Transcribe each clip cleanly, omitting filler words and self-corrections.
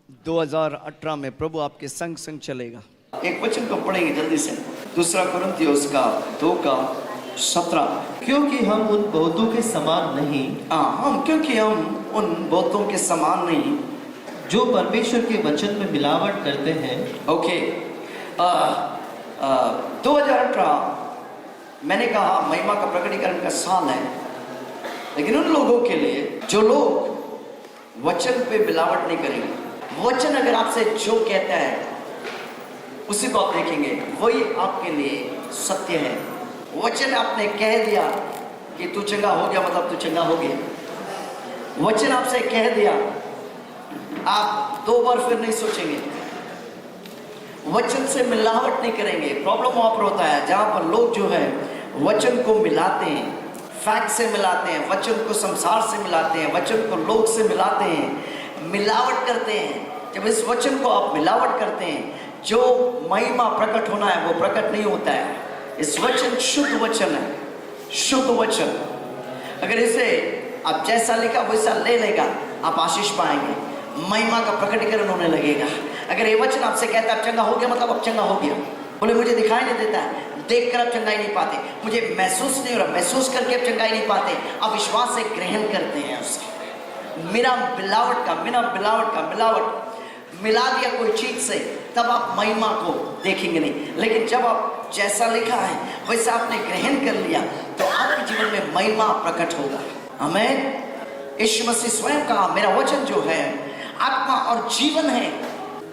2018 में प्रभु आपके संग संग चलेगा। एक वचन को पढ़ेंगे जल्दी से, दूसरा कुरिन्थियों का 2:17। क्योंकि हम उन बहुतों के समान नहीं क्योंकि हम उन बहुतों के समान नहीं जो परमेश्वर के वचन में मिलावट करते हैं। ओके, 2018 मैंने कहा महिमा का प्रकटीकरण का साल है, लेकिन उन लोगों के लिए जो लोग वचन पे मिलावट नहीं करेंगे। वचन अगर आपसे जो कहता है उसी को आप देखेंगे, वही आपके लिए सत्य है। वचन आपने कह दिया कि तू चंगा हो गया, मतलब तू चंगा हो गया। वचन आपसे कह दिया, आप 2 बार फिर नहीं सोचेंगे। वचन से मिलावट नहीं करेंगे। प्रॉब्लम वहां पर होता है जहां पर लोग जो है वचन को मिलाते हैं, फैक्ट से मिलाते हैं, वचन को संसार से मिलाते हैं, वचन को लोग से मिलाते हैं, मिलावट करते हैं। जब इस वचन को आप मिलावट करते हैं, जो महिमा प्रकट होना है वो प्रकट नहीं होता है। इस वचन शुद्ध वचन है, शुद्ध वचन। अगर इसे आप जैसा लिखा वैसा ले लेगा, आप आशीष पाएंगे, महिमा का प्रकटीकरण होने लगेगा। अगर ये वचन आपसे कहता है आप चंगा हो गया, मतलब आप चंगा हो गया। बोले मुझे दिखाई नहीं देता है, देख कर आप चंगाई नहीं पाते, मुझे महसूस नहीं हो रहा, महसूस करके आप चंगाई नहीं पाते, आप विश्वास से ग्रहण करते हैं उसे। बिना मिलावट मिला दिया कोई चीज से, तब आप महिमा को देखेंगे नहीं। लेकिन जब आप जैसा लिखा है वैसा आपने ग्रहण कर लिया, तो आपके जीवन में महिमा प्रकट होगा। आमीन। यीशु मसीह स्वयं कहा मेरा वचन जो है आत्मा और जीवन है।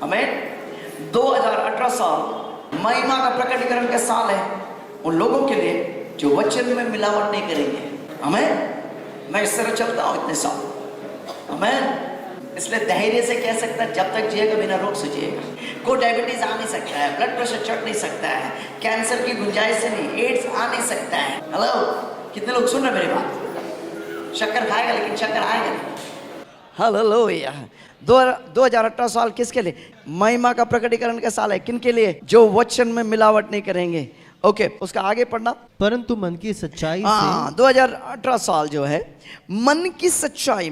आमीन। 2018 साल महिमा का प्रकटीकरण का साल है उन लोगों के लिए जो वचन में मिलावट नहीं करेंगे। आमीन। मैं इस तरह चलता हूं इतने साल। आमीन। इसलिए धैर्य से कह सकता है जब तक जिएगा बिना रोग से जिएगा। कोई डायबिटीज आ नहीं सकता है, ब्लड प्रेशर चढ़ नहीं सकता है, कैंसर की गुंजाइश नहीं, एड्स आ नहीं सकता है। हेलो, कितने लोग सुन रहे मेरी बात? शक्कर खाएगा लेकिन शक्कर आएगा नहीं। हालेलुया। 2018 साल किसके लिए? महिमा का प्रकटीकरण का साल है। किन के लिए? जो वचन में मिलावट नहीं करेंगे। ओके, उसका आगे पढ़ना। परंतु मन की सच्चाई से 2018 साल जो है मन की सच्चाई,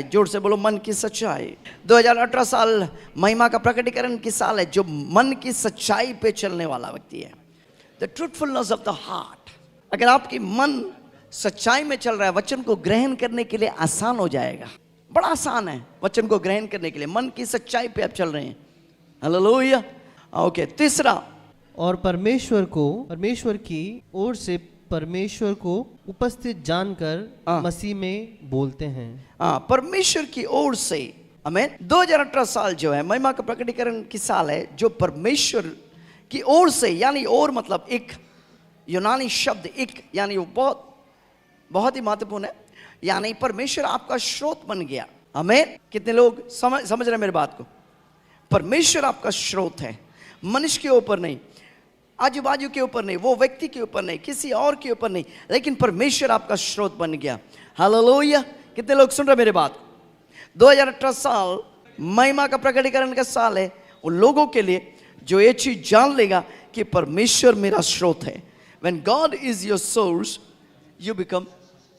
जोर से बोलो मन की सच्चाई। 2018 साल महिमा का प्रकटीकरण की साल है जो मन की सच्चाई पे चलने वाला व्यक्ति है। The truthfulness of the heart. अगर आपकी मन सच्चाई में चल रहा है, वचन को ग्रहण करने के लिए आसान हो जाएगा। बड़ा आसान है वचन को ग्रहण करने के लिए, मन की सच्चाई पे आप चल रहे हैं। हालेलुया। ओके, तीसरा, और परमेश्वर की ओर से परमेश्वर को उपस्थित जानकर मसीह में बोलते हैं। परमेश्वर की ओर से। आमीन। 2018 साल जो है महिमा का प्रकटीकरण की साल है जो परमेश्वर की ओर से, यानी और मतलब एक यूनानी शब्द एक, यानी वो बहुत ही महत्वपूर्ण है। यानी परमेश्वर आपका स्रोत बन गया। आमीन। कितने लोग समझ रहे मेरी बात को? परमेश्वर आपका स्रोत है, मनुष्य के ऊपर नहीं, आजू बाजू के ऊपर नहीं, वो व्यक्ति के ऊपर नहीं, किसी और के ऊपर नहीं, लेकिन परमेश्वर आपका स्रोत बन गया। हालेलुया। कितने लोग सुन रहे मेरी बात? 2018 साल महिमा का प्रकटीकरण का साल है उन लोगों के लिए जो ये चीज जान लेगा कि परमेश्वर मेरा स्रोत है। When God is your source, you become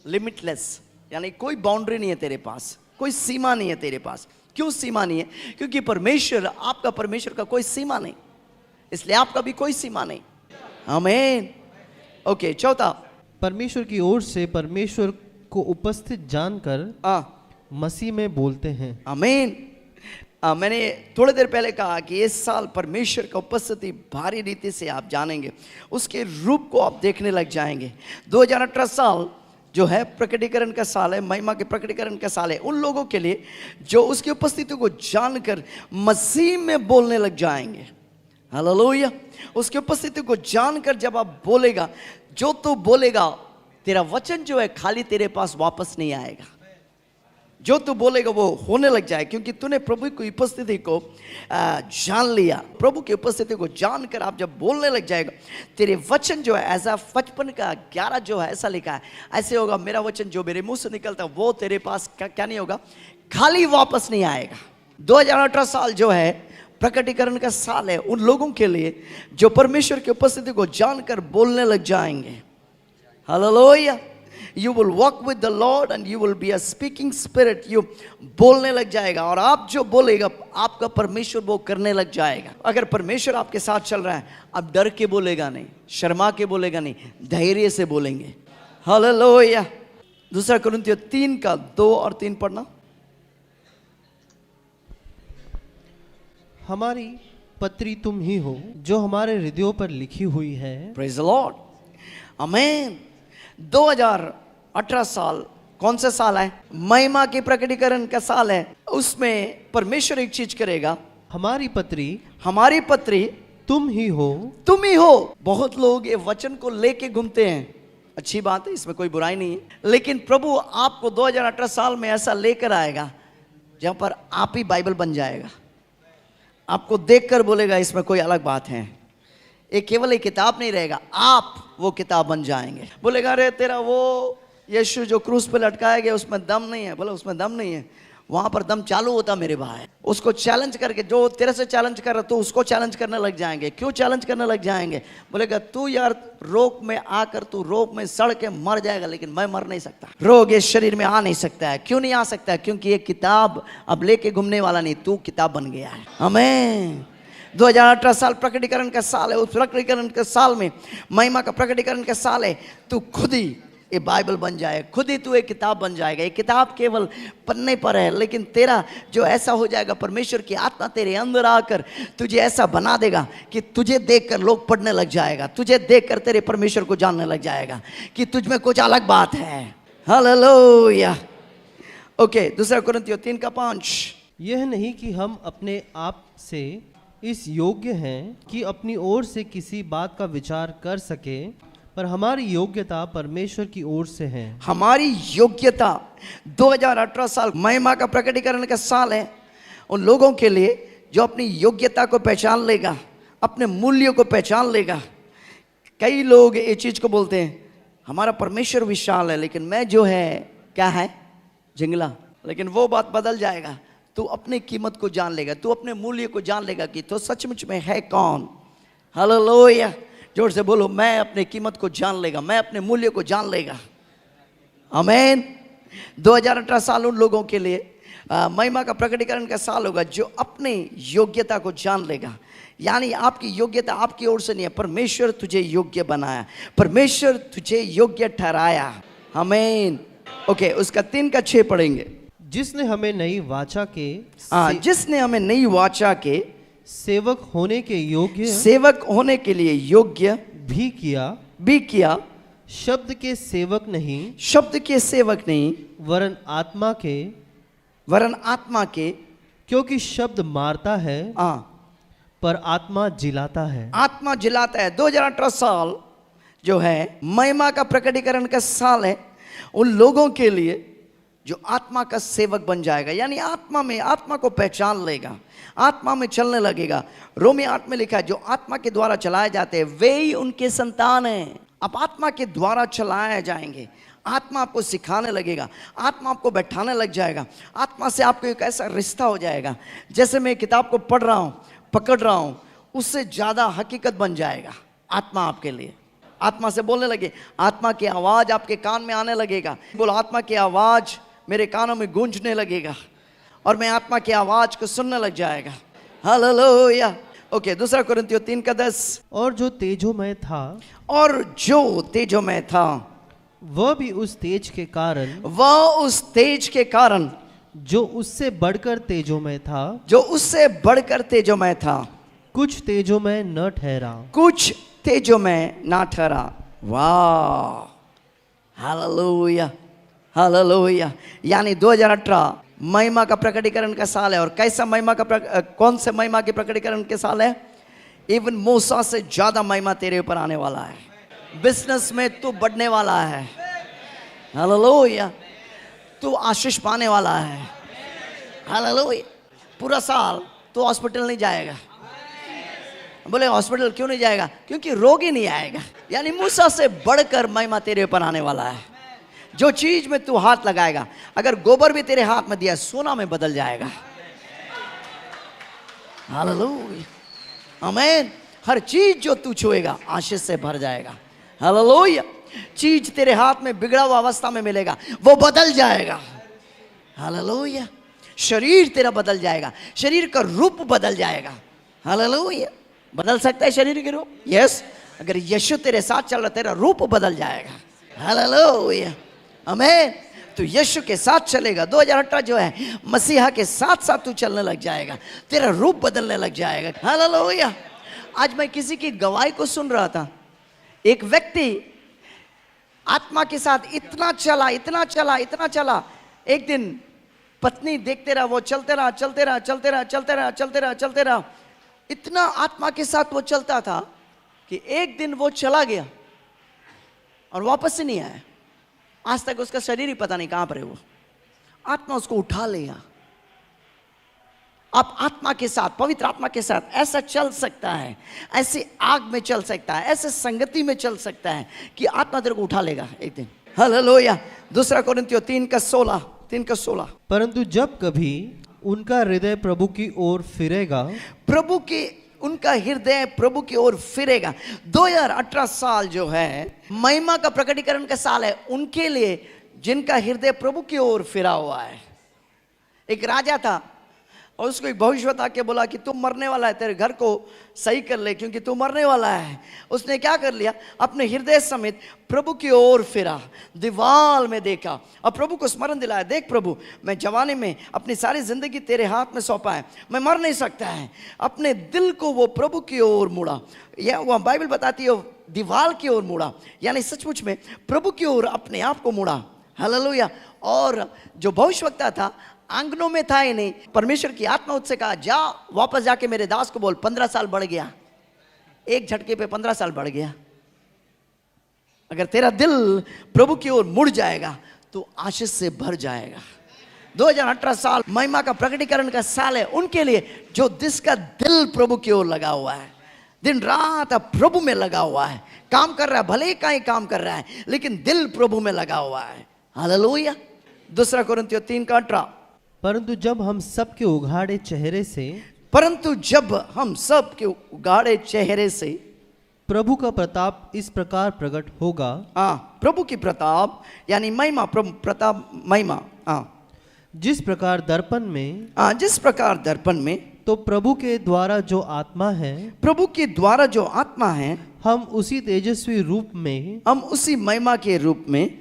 limitless। यानी कोई बाउंड्री नहीं है तेरे पास, कोई सीमा नहीं है तेरे पास। क्यों सीमा नहीं है? क्योंकि परमेश्वर का कोई सीमा नहीं, इसलिए आपका भी कोई सीमा नहीं। आमीन। ओके, चौथा, परमेश्वर की ओर से परमेश्वर को उपस्थित जानकर मसीह में बोलते हैं। आमीन। मैंने थोड़ी देर पहले कहा कि इस साल परमेश्वर का उपस्थिति भारी रीति से आप जानेंगे, उसके रूप को आप देखने लग जाएंगे। 2018 साल जो है प्रकटीकरण का साल है, महिमा के प्रकटीकरण का साल है उन लोगों के लिए जो उसकी उपस्थिति को जानकर मसीह में बोलने लग जाएंगे। हालेलुया। उसकी उपस्थिति को जानकर जब आप बोलेगा, जो तू बोलेगा, तेरा वचन जो है खाली तेरे पास वापस नहीं आएगा। जो तू बोलेगा वो होने लग जाए, क्योंकि तूने प्रभु की उपस्थिति को जान लिया। प्रभु की उपस्थिति को जानकर आप जब बोलने लग जाएगा, तेरे वचन जो है ऐसा 55 का 11 जो है ऐसा लिखा है, ऐसे होगा मेरा वचन जो मेरे मुंह से निकलता है वो तेरे पास क्या नहीं होगा, खाली वापस नहीं आएगा। 2018 साल जो है प्रकटीकरण का साल है उन लोगों के लिए जो परमेश्वर की उपस्थिति को जानकर बोलने लग जाएंगे। Hallelujah. You will walk with the Lord and you will be a speaking spirit. You बोलने लग जाएगा और आप जो बोलेगा आपका परमेश्वर वो करने लग जाएगा। अगर परमेश्वर आपके साथ चल रहा है, आप डर के बोलेगा नहीं, शर्मा के बोलेगा नहीं, धैर्य से बोलेंगे। हालेलुया। दूसरा कुरिन्थियों 3 का 2 और 3 पढ़ना। हमारी पत्री तुम ही हो जो हमारे हृदयों पर लिखी हुई है। प्रेज द लॉर्ड, आमीन। 2018 साल कौन सा साल है? महिमा के प्रकटीकरण का साल है। उसमें परमेश्वर एक चीज करेगा, हमारी पत्री तुम ही हो। तुम ही हो। बहुत लोग ये वचन को लेके घूमते हैं, अच्छी बात है, इसमें कोई बुराई नहीं है, लेकिन प्रभु आपको 2018 साल में ऐसा लेकर आएगा जहां पर आप ही बाइबल बन जाएगा। आपको देखकर बोलेगा इसमें कोई अलग बात है। ये केवल एक किताब नहीं रहेगा, आप वो किताब बन जाएंगे। बोलेगा अरे तेरा वो यीशु जो क्रूस पे लटकाया गया उसमें दम नहीं है। बोले उसमें दम नहीं है, वहां पर दम चालू होता मेरे भाई। उसको चैलेंज करके, जो तेरे से चैलेंज कर रहा तो उसको चैलेंज करने लग जाएंगे। क्यों चैलेंज करने लग जाएंगे? बोलेगा तू यार रोग में आकर तू रोग में सड़ के मर जाएगा, लेकिन मैं मर नहीं सकता। रोग इस शरीर में आ नहीं सकता है। क्यों नहीं आ सकता है? क्योंकि ये किताब अब लेके घूमने वाला नहीं, तू किताब बन गया है। आमीन। 2018 साल प्रकटीकरण का साल है। उस प्रकटीकरण के साल में, महिमा का प्रकटीकरण का साल है, तू खुद ही ये बाइबल बन जाए, खुद ही तू एक किताब बन जाएगा। ये किताब केवल पन्ने पर है, लेकिन तेरा जो ऐसा हो जाएगा, परमेश्वर की आत्मा तेरे अंदर आकर तुझे ऐसा बना देगा कि तुझे देखकर लोग पढ़ने लग जाएगा, तुझे देखकर तेरे परमेश्वर को जानने लग जाएगा कि तुझ में कुछ अलग बात है। हालेलुया। ओके, दूसरा कुरिन्थियों 3 का 5। यह नहीं कि हम अपने आप से इस योग्य हैं कि अपनी ओर से किसी बात का विचार कर सके, पर हमारी योग्यता परमेश्वर की ओर से है। हमारी योग्यता 2018 साल महिमा का प्रकटीकरण का साल है उन लोगों के लिए जो अपनी योग्यता को पहचान लेगा, अपने मूल्यों को पहचान लेगा। कई लोग ये चीज को बोलते हैं हमारा परमेश्वर विशाल है, लेकिन मैं जो है क्या है, जंगला। लेकिन वो बात बदल जाएगा। तू अपनी कीमत को जान लेगा, तू अपने मूल्य को जान लेगा कि तो सचमुच में है कौन। हालेलुया। जोर से बोलो, मैं अपने कीमत को जान लेगा, मैं अपने मूल्य को जान लेगा। आमीन। 2018 साल उन लोगों के लिए महिमा का प्रकटीकरण का साल होगा जो अपनी योग्यता को जान लेगा। यानी आपकी योग्यता आपकी ओर से नहीं है, परमेश्वर तुझे योग्य बनाया, परमेश्वर तुझे योग्य ठहराया। आमीन। ओके, उसका 3 का 6 पढ़ेंगे। जिसने हमें नई वाचा के जिसने हमें नई वाचा के सेवक होने के लिए योग्य भी किया, शब्द के सेवक नहीं वरन आत्मा के, क्योंकि शब्द मारता है पर आत्मा जिलाता है। आत्मा जिलाता है। 2018 साल जो है महिमा का प्रकटीकरण का साल है उन लोगों के लिए जो आत्मा का सेवक बन जाएगा। यानी आत्मा को पहचान लेगा, आत्मा में चलने लगेगा। रोमी 8 में लिखा है जो आत्मा के द्वारा चलाए जाते हैं वे ही उनके संतान हैं। आप आत्मा के द्वारा चलाए जाएंगे, आत्मा आपको सिखाने लगेगा, आत्मा आपको बैठाने लग जाएगा, आत्मा से आपको एक ऐसा रिश्ता हो जाएगा जैसे मैं किताब को पढ़ रहा हूँ, पकड़ रहा हूँ, उससे ज़्यादा हकीकत बन जाएगा आत्मा आपके लिए। आत्मा से बोलने लगे, आत्मा की आवाज़ आपके कान में आने लगेगा। बोलो, आत्मा की आवाज़ मेरे कानों में गूंजने लगेगा और मैं आत्मा की आवाज़ को सुनने लग जाएगा। हालेलुया। ओके, दूसरा कुरिन्थियों 3 का 10। और जो तेजोमय था वह भी उस तेज के कारण जो उससे बढ़कर तेजोमय था कुछ तेजोमय न ठहरा। वाह, हालेलुया, हालेलुया। यानी 2018 महिमा का प्रकटीकरण का साल है। और कैसा महिमा का कौन से महिमा के प्रकटीकरण के साल है? इवन मूसा से ज्यादा महिमा तेरे ऊपर आने वाला है। बिजनेस में तू बढ़ने वाला है। हालेलुया। तू आशीष पाने वाला है। हालेलुया। पूरा साल तू हॉस्पिटल नहीं जाएगा। बोले हॉस्पिटल क्यों नहीं जाएगा? क्योंकि रोग ही नहीं आएगा। यानी मूसा से बढ़कर महिमा तेरे ऊपर आने वाला है। जो चीज में तू हाथ लगाएगा, अगर गोबर भी तेरे हाथ में दिया सोना में बदल जाएगा। हालेलुया, आमीन। हर चीज जो तू छुएगा आशीष से भर जाएगा। हालेलुया। चीज तेरे हाथ में बिगड़ा हुआ अवस्था में मिलेगा वो बदल जाएगा। हालेलुया। शरीर तेरा बदल जाएगा, शरीर का रूप बदल जाएगा। हालेलुया। बदल सकता है शरीर के रूप? यस। अगर यीशु तेरे साथ चल रहा तेरा रूप बदल जाएगा। हालेलुया। आमीन। तू यीशु के साथ चलेगा। 2018 जो है मसीहा के साथ साथ तू चलने लग जाएगा, तेरा रूप बदलने लग जाएगा। हालेलुया। आज मैं किसी की गवाही को सुन रहा था। एक व्यक्ति आत्मा के साथ इतना चला, इतना चला, इतना चला, एक दिन पत्नी देखते रहा, वो चलते रहा, चलते रहा, चलते रहा, चलते रहा, चलते रहा, चलते रहा, इतना आत्मा के साथ वो चलता था कि एक दिन वो चला गया और वापस से नहीं आया। आज तक उसका शरीर ही पता नहीं कहां पर है। वो आत्मा उसको उठा लिया। आप आत्मा के साथ, पवित्र आत्मा के साथ ऐसा चल सकता है, ऐसे आग में चल सकता है, ऐसे संगति में चल सकता है कि आत्मा तेरे को उठा लेगा एक दिन। हालेलुया। 2 कोरिन्थियों 3:16। परंतु जब कभी उनका हृदय प्रभु की ओर फिरेगा, उनका हृदय प्रभु की ओर फिरेगा। 2018 साल जो है महिमा का प्रकटीकरण का साल है उनके लिए जिनका हृदय प्रभु की ओर फिरा हुआ है। एक राजा था और उसको एक भविष्यवक्ता आके बोला कि तू मरने वाला है, तेरे घर को सही कर ले क्योंकि तू मरने वाला है। उसने क्या कर लिया, अपने हृदय समेत प्रभु की ओर फिरा, दीवार में देखा और प्रभु को स्मरण दिलाया, देख प्रभु मैं जवानी में अपनी सारी जिंदगी तेरे हाथ में सौंपा है, मैं मर नहीं सकता है। अपने दिल को वो प्रभु की ओर मुड़ा, या वो बाइबल बताती है दीवार की ओर मुड़ा, यानी सचमुच में प्रभु की ओर अपने आप को मुड़ा। हालेलुया। और जो भविष्यवक्ता था आंगनों में था ही नहीं, परमेश्वर की आत्मा उससे कहा जा वापस जाके मेरे दास को बोल 15 साल बढ़ गया। एक झटके पे 15 साल बढ़ गया। अगर तेरा दिल प्रभु की ओर मुड़ जाएगा तो आशीष से भर जाएगा। 2018 साल महिमा का प्रकटीकरण का साल है उनके लिए जो जिसका दिल प्रभु की ओर लगा हुआ है, दिन रात प्रभु में लगा हुआ है, काम कर रहा है, भले ही कहीं काम कर रहा है लेकिन दिल प्रभु में लगा हुआ है। हालेलुया। 2 कोरिन्थियों 3:18। परंतु जब हम सब के उघाड़े चेहरे से प्रभु का प्रताप इस प्रकार प्रकट होगा। प्रभु की प्रताप यानी महिमा, प्रताप महिमा। जिस प्रकार दर्पण में तो प्रभु के द्वारा जो आत्मा है हम उसी तेजस्वी रूप में, हम उसी महिमा के रूप में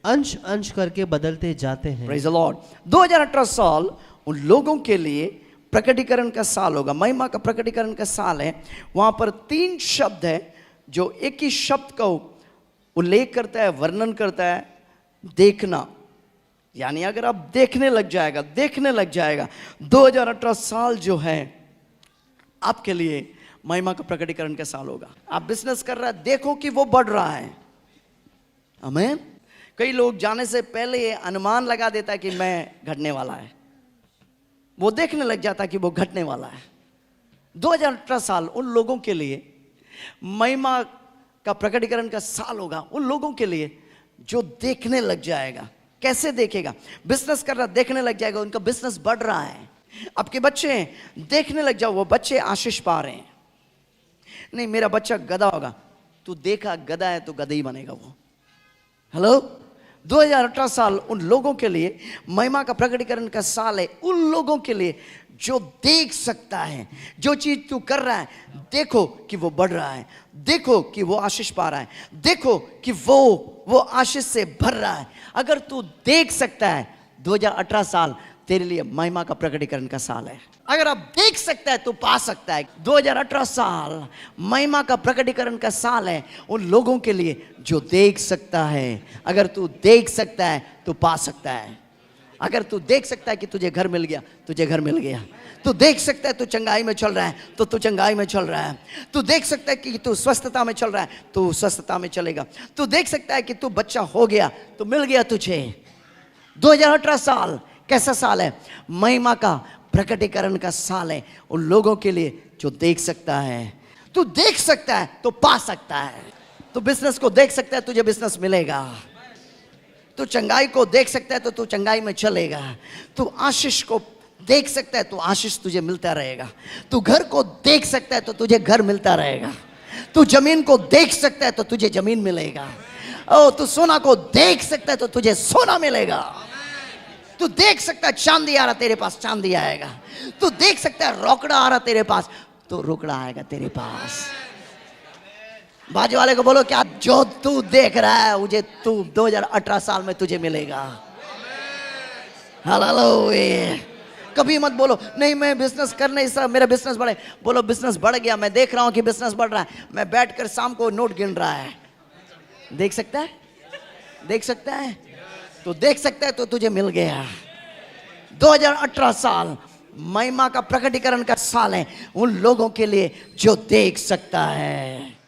अंश अंश करके बदलते जाते हैं। Praise the Lord. 2018 साल उन लोगों के लिए प्रकटीकरण का साल होगा, महिमा का प्रकटीकरण का साल है। वहां पर 3 शब्द है जो एक ही शब्द का उल्लेख करता है, वर्णन करता है, देखना। यानी अगर आप देखने लग जाएगा 2018 साल जो है आपके लिए महिमा का प्रकटीकरण का साल होगा। आप बिजनेस कर रहे हैं, देखो कि वो बढ़ रहा है। आमीन। कई लोग जाने से पहले ये अनुमान लगा देता है कि मैं घटने वाला है, वो देखने लग जाता है कि वो घटने वाला है। 2018 साल उन लोगों के लिए महिमा का प्रकटीकरण का साल होगा, उन लोगों के लिए जो देखने लग जाएगा। कैसे देखेगा? बिजनेस कर रहा, देखने लग जाएगा उनका बिजनेस बढ़ रहा है। आपके बच्चे देखने लग जाओ वो बच्चे आशीष पा रहे हैं। नहीं मेरा बच्चा गधा होगा, तू देखा गधा है तो गधा ही बनेगा वो। हेलो। 2018 साल उन लोगों के लिए महिमा का प्रकटीकरण का साल है, उन लोगों के लिए जो देख सकता है जो चीज तू कर रहा है, देखो कि वो बढ़ रहा है, देखो कि वो आशीष पा रहा है, देखो कि वो आशीष से भर रहा है। अगर तू देख सकता है 2018 साल तेरे लिए महिमा का प्रकटीकरण का साल है। अगर आप देख सकता है तो पा सकता है। 2018 साल महिमा का प्रकटीकरण का साल है उन लोगों के लिए जो देख सकता है। अगर तू देख सकता है तो पा सकता है। अगर तू देख सकता है कि तुझे घर मिल गया, तुझे घर मिल गया। तू देख सकता है तू चंगाई में चल रहा है तो तू चंगाई में चल रहा है। तू देख सकता है कि तू स्वस्थता में चल रहा है तो स्वस्थता में चलेगा। तू देख सकता है कि तू बच्चा हो गया तो मिल गया तुझे। 2018 साल कैसा साल है? महिमा का प्रकटीकरण का साल है उन लोगों के लिए जो देख सकता है। तू देख सकता है तो पा सकता है। तू बिजनेस को देख सकता है, तुझे बिजनेस मिलेगा। तू चंगाई को देख सकता है तो तू चंगाई में चलेगा। तू आशीष को देख सकता है तो आशीष तुझे मिलता रहेगा। तू घर को देख सकता है तो तुझे घर मिलता रहेगा। तू जमीन को देख सकता है तो तुझे जमीन मिलेगा। ओ तू सोना को देख सकता है तो तुझे सोना मिलेगा। तू देख सकता है चांदी आ रहा तेरे पास, चांदी आएगा। तू देख सकता है रोकड़ा आ रहा तेरे पास, तो रोकड़ा आएगा तेरे पास। बाजू वाले को बोलो, क्या जो तू देख रहा है मुझे तू 2018 साल में तुझे मिलेगा। हालेलुया। कभी मत बोलो नहीं मैं बिजनेस करने इस तरह मेरा बिजनेस बढ़े। बोलो बिजनेस बढ़ गया, मैं देख रहा हूं कि बिजनेस बढ़ रहा है। मैं बैठकर शाम को नोट गिन रहा है। देख सकता है, देख सकता है, तो देख सकता है तो तुझे मिल गया। 2018 साल महिमा का प्रकटीकरण का साल है उन लोगों के लिए जो देख सकता है।